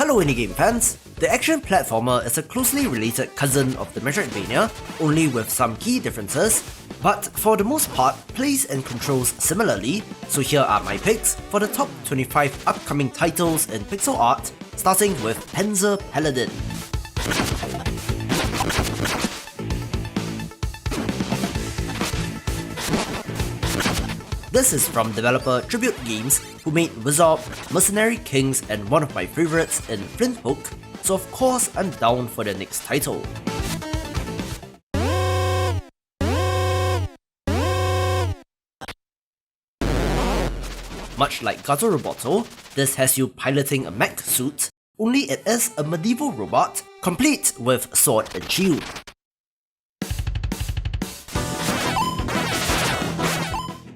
Hello indie game fans! The action platformer is a closely related cousin of the Metroidvania, only with some key differences, but for the most part, plays and controls similarly, so here are my picks for the top 25 upcoming titles in pixel art, starting with PANZER PALADIN. This is from developer Tribute Games, who made Wizard, Mercenary Kings and one of my favourites in Flint Hook, so of course I'm down for the next title. Much like Gato Roboto, this has you piloting a mech suit, only it is a medieval robot, complete with sword and shield.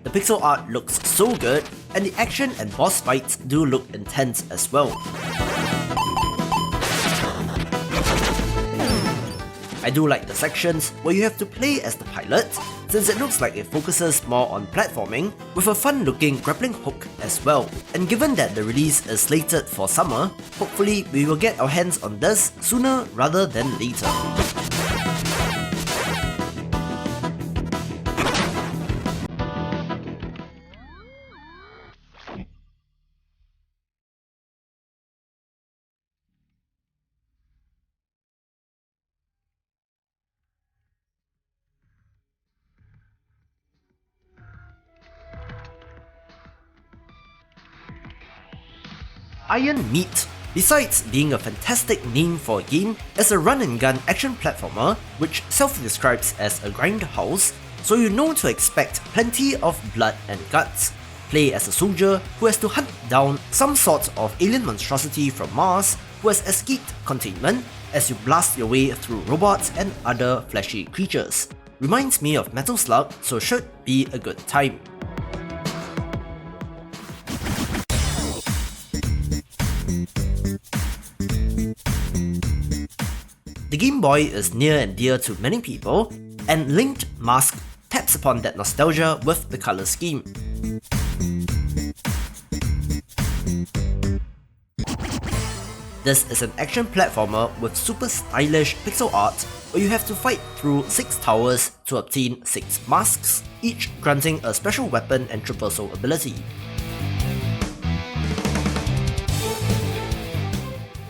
The pixel art looks so good, and the action and boss fights do look intense as well. I do like the sections where you have to play as the pilot, since it looks like it focuses more on platforming, with a fun looking grappling hook as well. And given that the release is slated for summer, hopefully we will get our hands on this sooner rather than later. Iron Meat, besides being a fantastic name for a game, is a run-and-gun action platformer which self-describes as a grindhouse, so you know to expect plenty of blood and guts. Play as a soldier who has to hunt down some sort of alien monstrosity from Mars who has escaped containment as you blast your way through robots and other fleshy creatures. Reminds me of Metal Slug, so should be a good time. The Game Boy is near and dear to many people, and Linked Mask taps upon that nostalgia with the colour scheme. This is an action platformer with super stylish pixel art where you have to fight through 6 towers to obtain 6 masks, each granting a special weapon and traversal ability.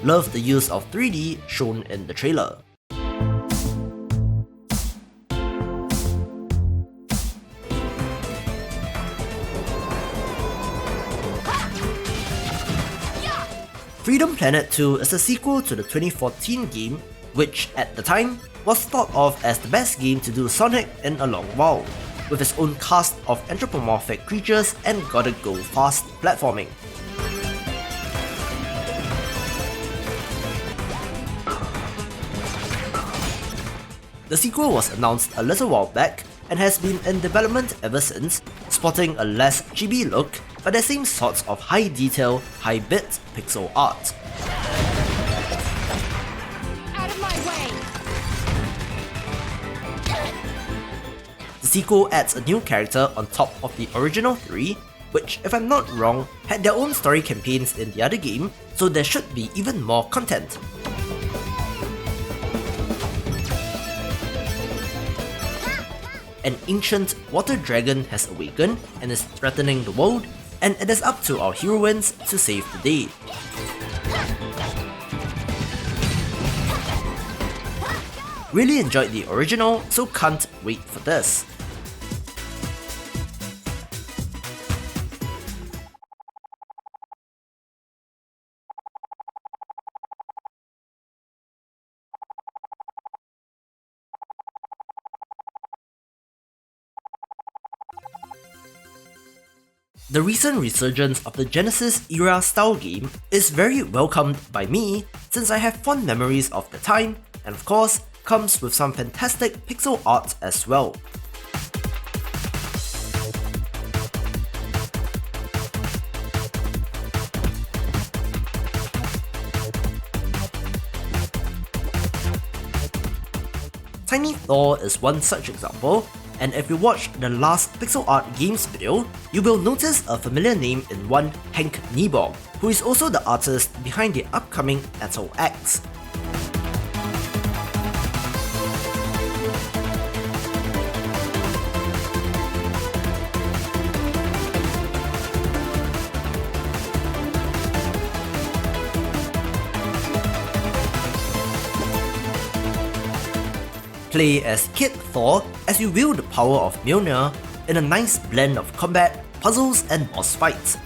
Love the use of 3D shown in the trailer. Freedom Planet 2 is a sequel to the 2014 game, which at the time was thought of as the best game to do Sonic in a long while, with its own cast of anthropomorphic creatures and gotta go fast platforming. The sequel was announced a little while back and has been in development ever since, sporting a less chibi look but the same sorts of high detail, high bit pixel art. Out of my way. The sequel adds a new character on top of the original 3, which, if I'm not wrong, had their own story campaigns in the other game, so there should be even more content. An ancient water dragon has awakened and is threatening the world, and it is up to our heroines to save the day. Really enjoyed the original, so can't wait for this. The recent resurgence of the Genesis-era style game is very welcomed by me since I have fond memories of the time, and of course, comes with some fantastic pixel art as well. Tiny Thor is one such example, and if you watch the last pixel art games video, you will notice a familiar name in one Hank Nieborg, who is also the artist behind the upcoming Atto X. Play as Kid Thor as you wield the power of Mjolnir in a nice blend of combat, puzzles, and boss fights.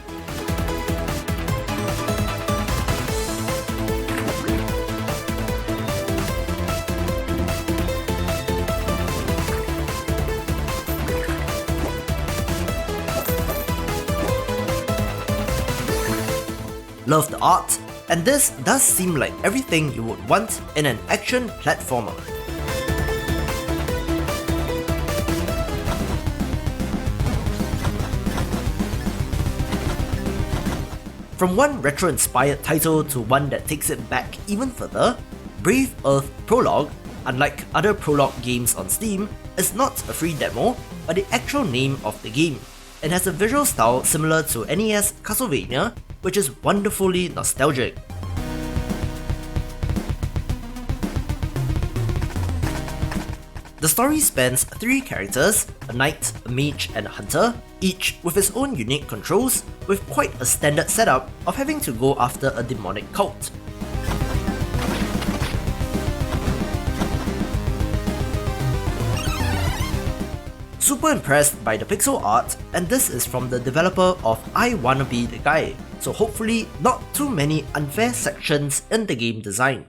Love the art, and this does seem like everything you would want in an action platformer. From one retro-inspired title to one that takes it back even further, Brave Earth Prologue, unlike other Prologue games on Steam, is not a free demo, but the actual name of the game. It has a visual style similar to NES Castlevania, which is wonderfully nostalgic. The story spans 3 characters, a knight, a mage, and a hunter, each with its own unique controls, with quite a standard setup of having to go after a demonic cult. Super impressed by the pixel art, and this is from the developer of I Wanna Be the Guy, so hopefully not too many unfair sections in the game design.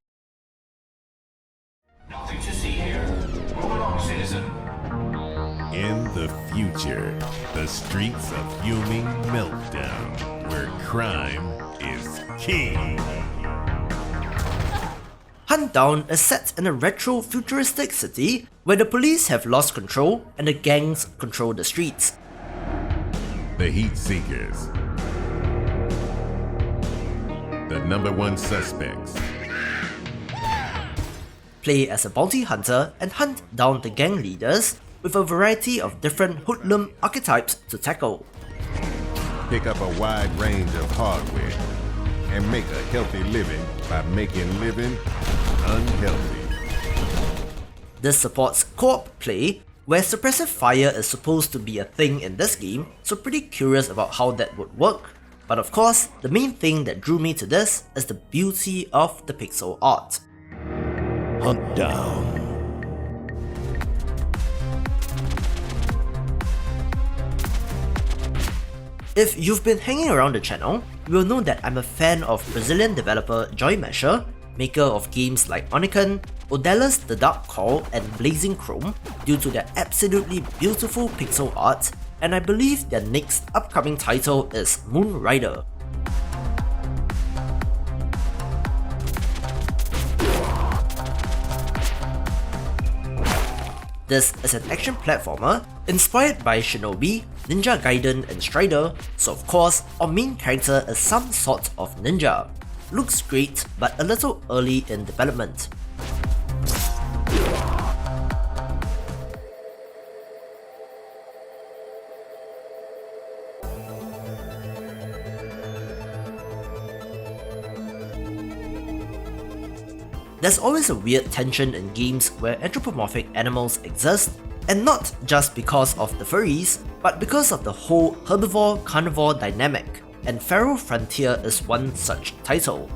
Nothing to see here. Move along, citizen. In the future, the streets of fuming meltdown, where crime is king. Hunt Down is set in a retro-futuristic city where the police have lost control and the gangs control the streets. The Heat Seekers, the #1 suspects. Play as a bounty hunter and hunt down the gang leaders with a variety of different hoodlum archetypes to tackle. Pick up a wide range of hardware and make a healthy living by making living unhealthy. This supports co-op play, where suppressive fire is supposed to be a thing in this game, so pretty curious about how that would work. But of course, the main thing that drew me to this is the beauty of the pixel art. Hunt down. If you've been hanging around the channel, you will know that I'm a fan of Brazilian developer Joy Masher, maker of games like Oniken, Odella's The Dark Call, and Blazing Chrome, due to their absolutely beautiful pixel art, and I believe their next upcoming title is Moonrider. This is an action platformer inspired by Shinobi, Ninja Gaiden, and Strider, so of course our main character is some sort of ninja. Looks great, but a little early in development. There's always a weird tension in games where anthropomorphic animals exist, and not just because of the furries, but because of the whole herbivore-carnivore dynamic, and Feral Frontier is one such title.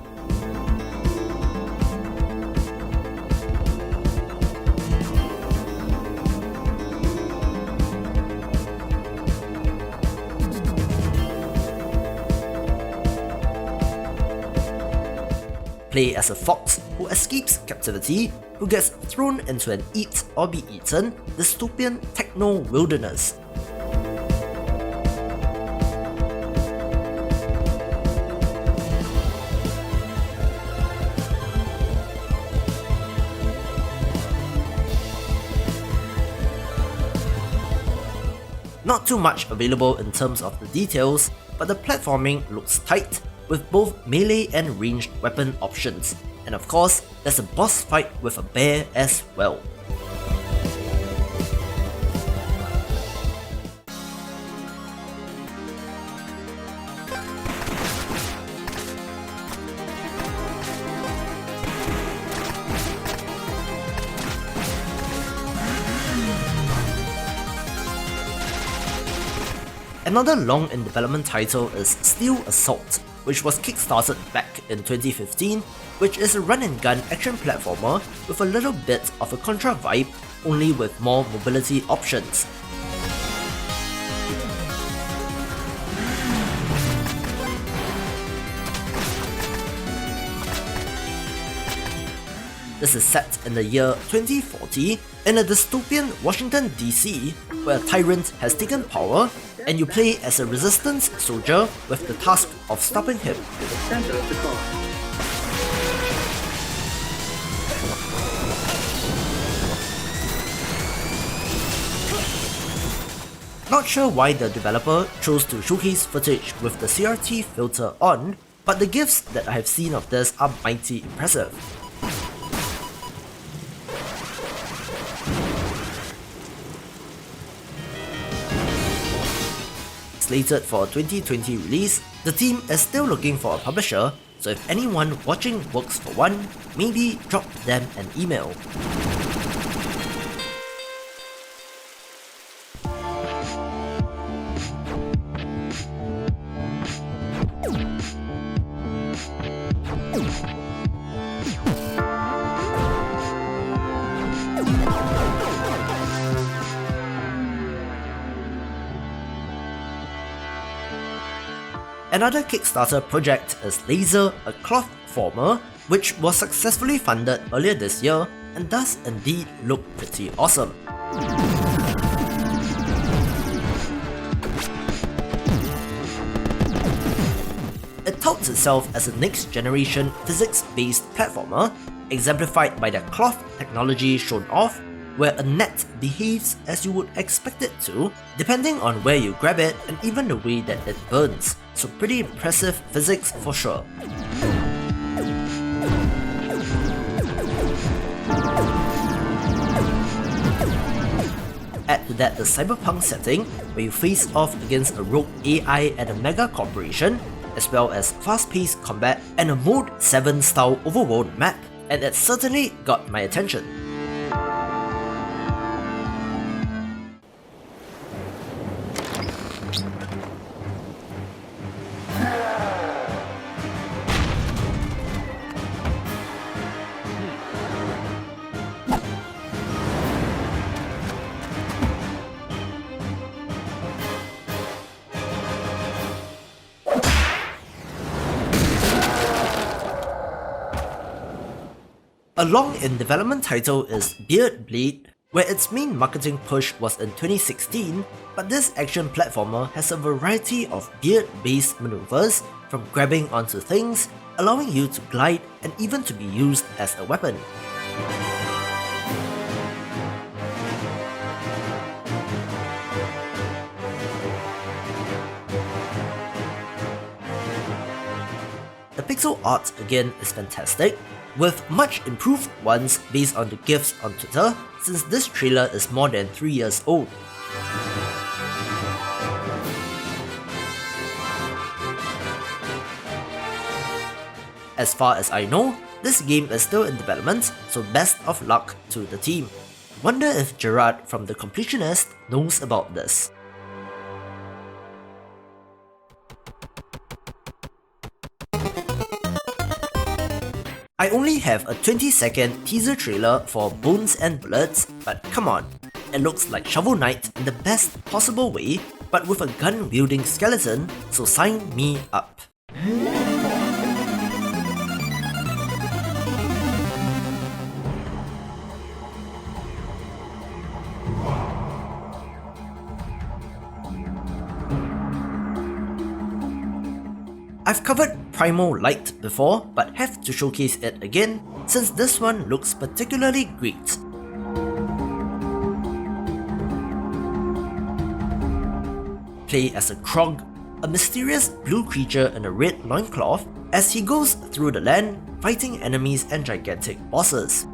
Play as a fox who escapes captivity, who gets thrown into an eat or be eaten dystopian techno wilderness. Not too much available in terms of the details, but the platforming looks tight, with both melee and ranged weapon options, and of course, there's a boss fight with a bear as well. Another long in development title is Steel Assault, which was kickstarted back in 2015, which is a run-and-gun action platformer with a little bit of a Contra vibe, only with more mobility options. This is set in the year 2040 in a dystopian Washington DC, where a tyrant has taken power and you play as a resistance soldier with the task of stopping him. Not sure why the developer chose to showcase footage with the CRT filter on, but the GIFs that I have seen of this are mighty impressive. Slated for a 2020 release, the team is still looking for a publisher, so if anyone watching works for one, maybe drop them an email. Another Kickstarter project is LAZR, a cloth former, which was successfully funded earlier this year and does indeed look pretty awesome. It touts itself as a next-generation physics-based platformer, exemplified by the cloth technology shown off, where a net behaves as you would expect it to, depending on where you grab it and even the way that it burns, so pretty impressive physics for sure. Add to that the cyberpunk setting, where you face off against a rogue AI and a mega corporation, as well as fast-paced combat and a Mode 7 style overworld map, and it certainly got my attention. A long-in-development title is Beard Blade, where its main marketing push was in 2016, but this action platformer has a variety of beard-based maneuvers, from grabbing onto things, allowing you to glide, and even to be used as a weapon. The pixel art again is fantastic, with much improved ones based on the GIFs on Twitter, since this trailer is more than 3 years old. As far as I know, this game is still in development, so best of luck to the team. Wonder if Gerard from The Completionist knows about this. I only have a 20-second teaser trailer for Bones and Bullets, but come on, it looks like Shovel Knight in the best possible way, but with a gun-wielding skeleton, so sign me up. I've covered Primal Light before, but have to showcase it again, since this one looks particularly great. Play as a Krog, a mysterious blue creature in a red loincloth, as he goes through the land, fighting enemies and gigantic bosses.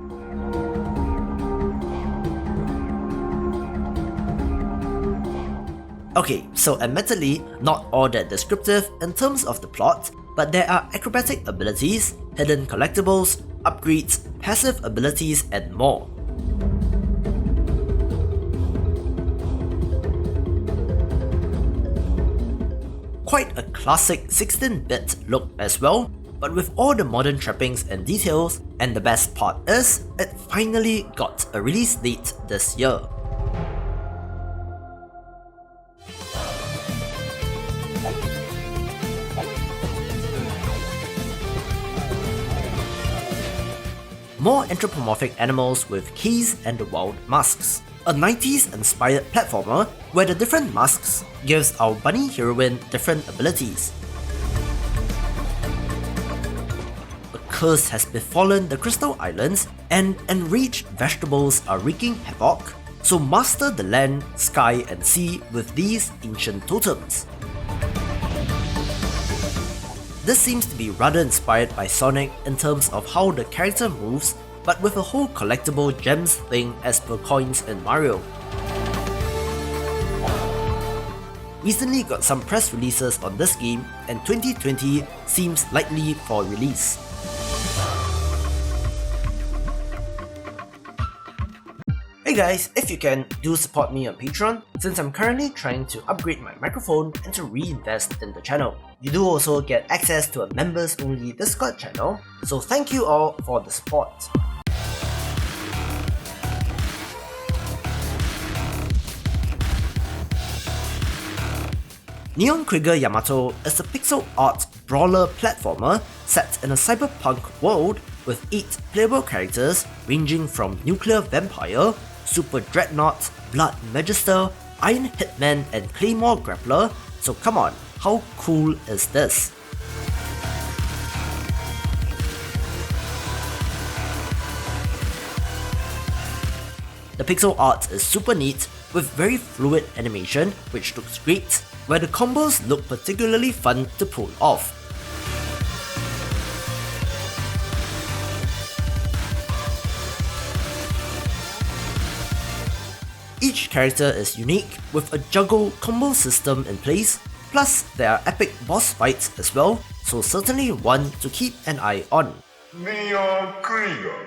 Okay, so admittedly, not all that descriptive in terms of the plot, but there are acrobatic abilities, hidden collectibles, upgrades, passive abilities, and more. quite a classic 16-bit look as well, but with all the modern trappings and details, and the best part is, it finally got a release date this year. More anthropomorphic animals with KAZE and the Wild masks. A 90s inspired platformer where the different masks gives our bunny heroine different abilities. A curse has befallen the Crystal Islands and enraged vegetables are wreaking havoc, so master the land, sky and sea with these ancient totems. This seems to be rather inspired by Sonic in terms of how the character moves, but with a whole collectible gems thing as per coins in Mario. Recently got some press releases on this game, and 2020 seems likely for release. Hey guys, if you can, do support me on Patreon, since I'm currently trying to upgrade my microphone and to reinvest in the channel. You do also get access to a members only Discord channel, so thank you all for the support. Neon KRIEGER YAMATO is a pixel art brawler platformer set in a cyberpunk world with 8 playable characters ranging from Nuclear Vampire, Super Dreadnought, Blood Magister, Iron Hitman and Claymore Grappler, so come on, how cool is this? The pixel art is super neat with very fluid animation which looks great, where the combos look particularly fun to pull off. Each character is unique with a juggle combo system in place, plus there are epic boss fights as well, so certainly one to keep an eye on. Neon KRIEGER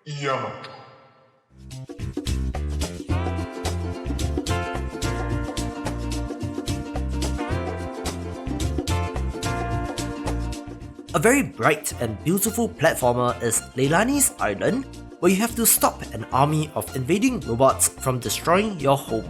YAMATO. A very bright and beautiful platformer is LEILANI'S Island, where you have to stop an army of invading robots from destroying your home.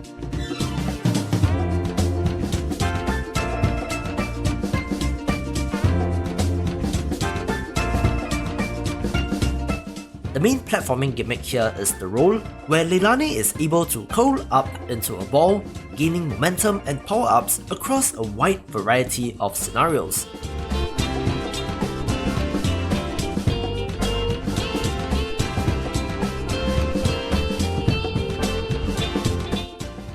The main platforming gimmick here is the roll, where Leilani is able to curl up into a ball, gaining momentum and power-ups across a wide variety of scenarios.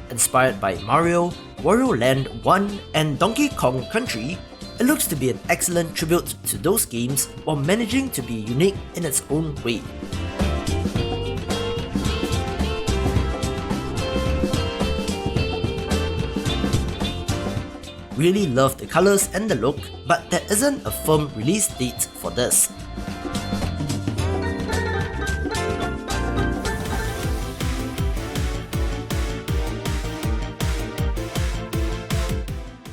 Inspired by Mario, Wario Land 1 and Donkey Kong Country, it looks to be an excellent tribute to those games while managing to be unique in its own way. Really love the colours and the look, but there isn't a firm release date for this.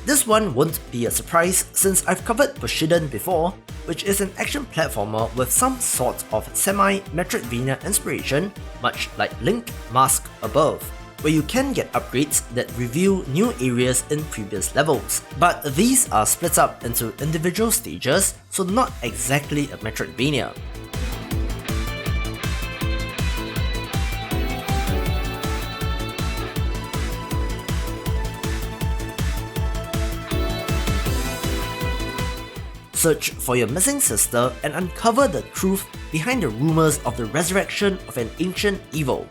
This one won't be a surprise since I've covered Bushiden before, which is an action platformer with some sort of semi-Metroidvania inspiration, much like Link Mask above, where you can get upgrades that reveal new areas in previous levels. But these are split up into individual stages, so not exactly a Metroidvania. Search for your missing sister and uncover the truth behind the rumors of the resurrection of an ancient evil.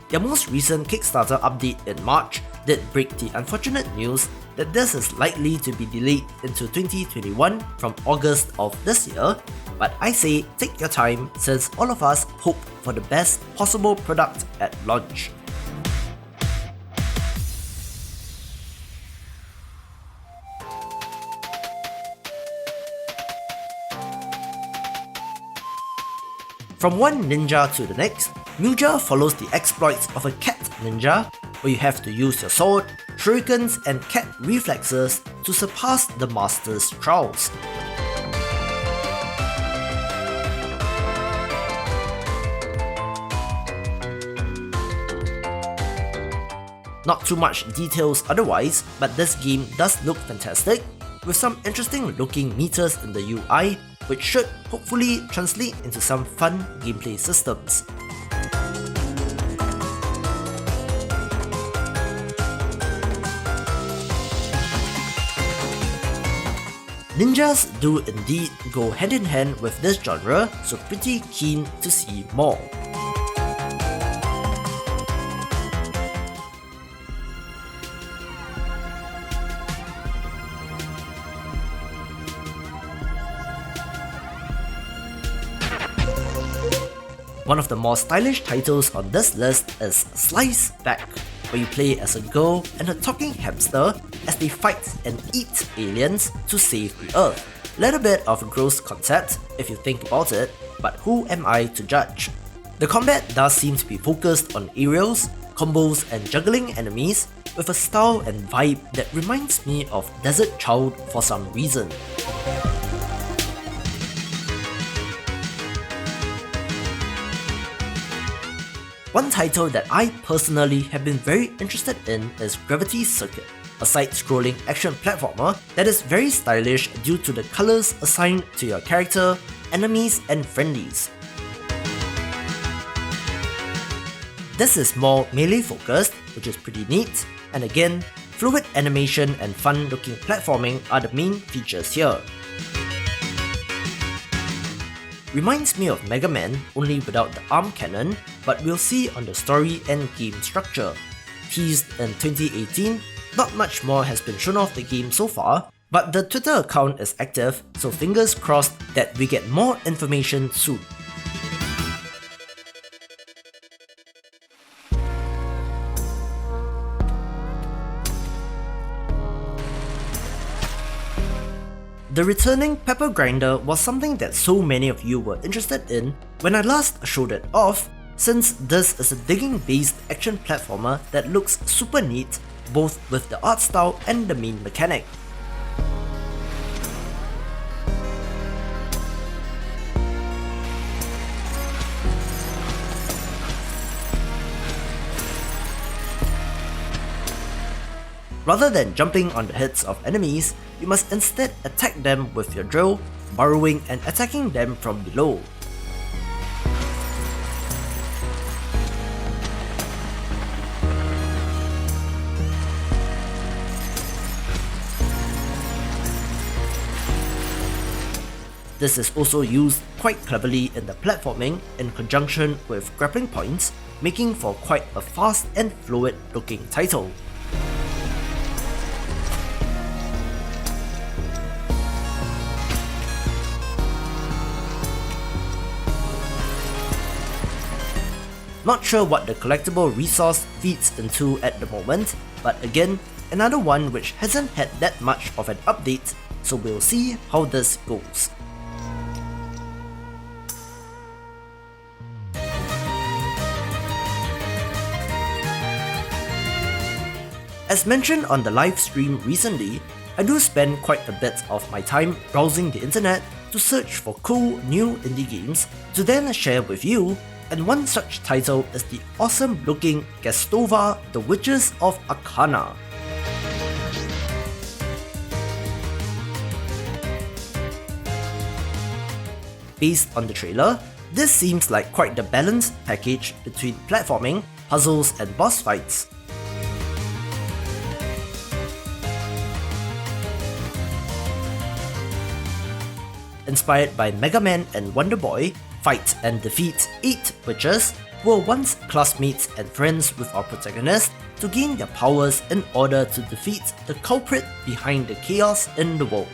Their most recent Kickstarter update in March did break the unfortunate news that this is likely to be delayed into 2021 from August of this year, but I say take your time since all of us hope for the best possible product at launch. From one ninja to the next, Muja follows the exploits of a cat ninja, where you have to use your sword, shurikens and cat reflexes to surpass the master's trials. Not too much details otherwise, but this game does look fantastic, with some interesting looking meters in the UI, which should hopefully translate into some fun gameplay systems. Ninjas do indeed go hand in hand with this genre, so pretty keen to see more. One of the more stylish titles on this list is Slice Back, where you play as a girl and a talking hamster as they fight and eat aliens to save the Earth. Little bit of a gross concept if you think about it, but who am I to judge? The combat does seem to be focused on aerials, combos and juggling enemies with a style and vibe that reminds me of Desert Child for some reason. One title that I personally have been very interested in is Gravity Circuit, a side-scrolling action platformer that is very stylish due to the colours assigned to your character, enemies and friendlies. This is more melee focused, which is pretty neat, and again, fluid animation and fun looking platforming are the main features here. Reminds me of Mega Man, only without the arm cannon, but we'll see on the story and game structure. Teased in 2018, not much more has been shown off the game so far, but the Twitter account is active, so fingers crossed that we get more information soon. The returning Pepper Grinder was something that so many of you were interested in when I last showed it off, since this is a digging based action platformer that looks super neat both with the art style and the main mechanic. Rather than jumping on the heads of enemies, you must instead attack them with your drill, burrowing and attacking them from below. This is also used quite cleverly in the platforming in conjunction with grappling points, making for quite a fast and fluid looking title. Not sure what the collectible resource feeds into at the moment, but again, another one which hasn't had that much of an update, so we'll see how this goes. As mentioned on the live stream recently, I do spend quite a bit of my time browsing the internet to search for cool new indie games to then share with you, and one such title is the awesome looking GASTOVA The Witches of ARKANA. Based on the trailer, this seems like quite the balanced package between platforming, puzzles and boss fights. Inspired by Mega Man and Wonder Boy, fight and defeat 8 witches who were once classmates and friends with our protagonist to gain their powers in order to defeat the culprit behind the chaos in the world.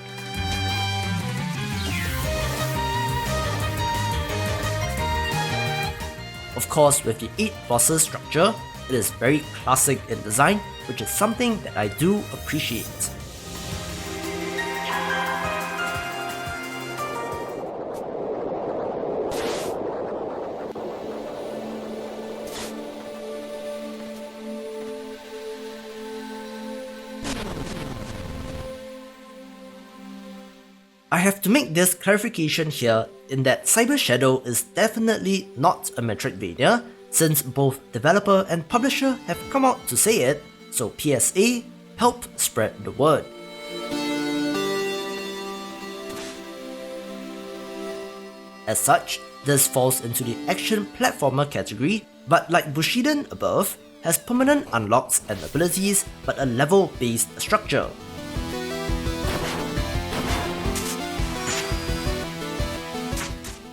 Of course, with the 8 bosses structure, it is very classic in design, which is something that I do appreciate. I have to make this clarification here in that Cyber Shadow is definitely not a Metroidvania, since both developer and publisher have come out to say it, so PSA, help spread the word. As such, this falls into the action platformer category, but like Bushiden above, has permanent unlocks and abilities but a level-based structure.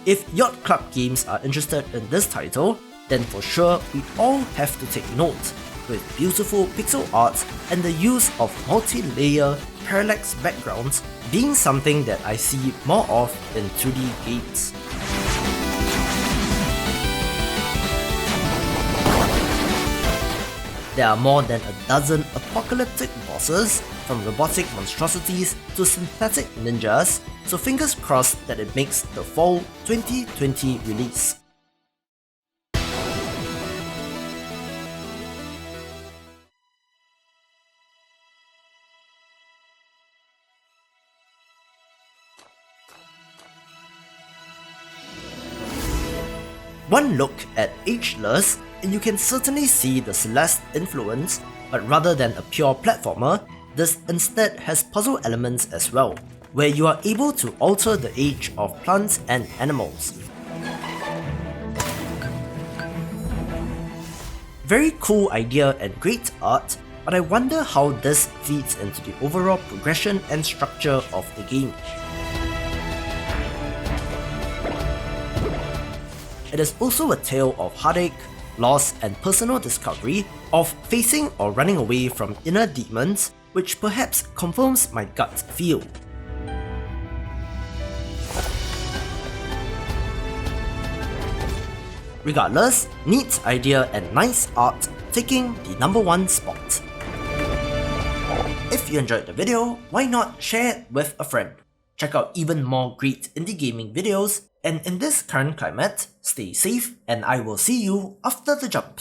If Yacht Club Games are interested in this title, then for sure we all have to take note, with beautiful pixel art and the use of multi-layer parallax backgrounds being something that I see more of in 2D games. There are more than a dozen apocalyptic bosses, from robotic monstrosities to synthetic ninjas, so fingers crossed that it makes the fall 2020 release. One look at Ageless, and you can certainly see the Celeste influence, but rather than a pure platformer, this instead has puzzle elements as well, where you are able to alter the age of plants and animals. Very cool idea and great art, but I wonder how this feeds into the overall progression and structure of the game. It is also a tale of heartache, loss and personal discovery, of facing or running away from inner demons, which perhaps confirms my gut feel. Regardless, neat idea and nice art taking the #1 spot. If you enjoyed the video, why not share it with a friend? Check out even more great indie gaming videos, and in this current climate, stay safe and I will see you after the jump.